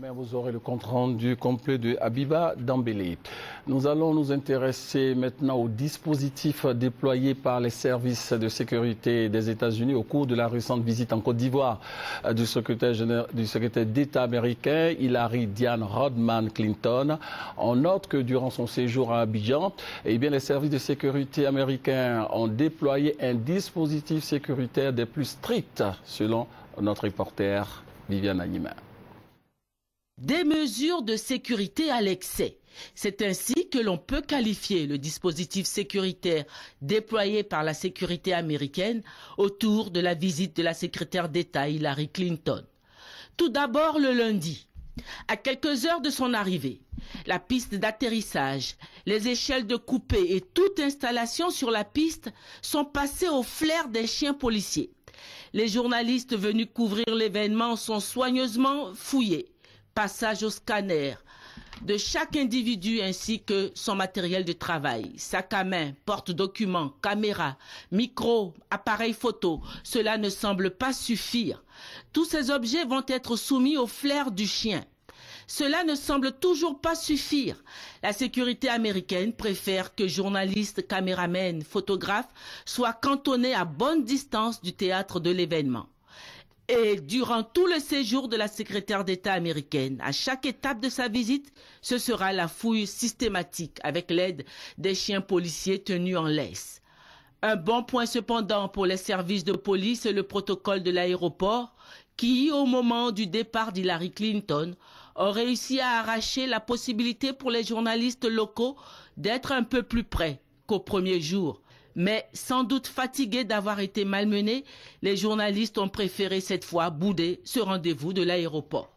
Demain, vous aurez le compte-rendu complet de Habiba Dambélé. Nous allons nous intéresser maintenant au dispositif déployé par les services de sécurité des États-Unis au cours de la récente visite en Côte d'Ivoire du secrétaire d'État américain Hillary Diane Rodman Clinton. On note que durant son séjour à Abidjan, les services de sécurité américains ont déployé un dispositif sécuritaire des plus stricts, selon notre reporter Viviane Anima. Des mesures de sécurité à l'excès. C'est ainsi que l'on peut qualifier le dispositif sécuritaire déployé par la sécurité américaine autour de la visite de la secrétaire d'État Hillary Clinton. Tout d'abord le lundi, à quelques heures de son arrivée, la piste d'atterrissage, les échelles de coupée et toute installation sur la piste sont passées au flair des chiens policiers. Les journalistes venus couvrir l'événement sont soigneusement fouillés. Passage au scanner de chaque individu ainsi que son matériel de travail, sac à main, porte-documents, caméra, micro, appareil photo. Cela ne semble pas suffire. Tous ces objets vont être soumis au flair du chien. Cela ne semble toujours pas suffire. La sécurité américaine préfère que journalistes, caméramens, photographes soient cantonnés à bonne distance du théâtre de l'événement. Et durant tout le séjour de la secrétaire d'État américaine, à chaque étape de sa visite, ce sera la fouille systématique avec l'aide des chiens policiers tenus en laisse. Un bon point cependant pour les services de police et le protocole de l'aéroport qui, au moment du départ d'Hillary Clinton, ont réussi à arracher la possibilité pour les journalistes locaux d'être un peu plus près qu'au premier jour. Mais sans doute fatigués d'avoir été malmenés, les journalistes ont préféré cette fois bouder ce rendez-vous de l'aéroport.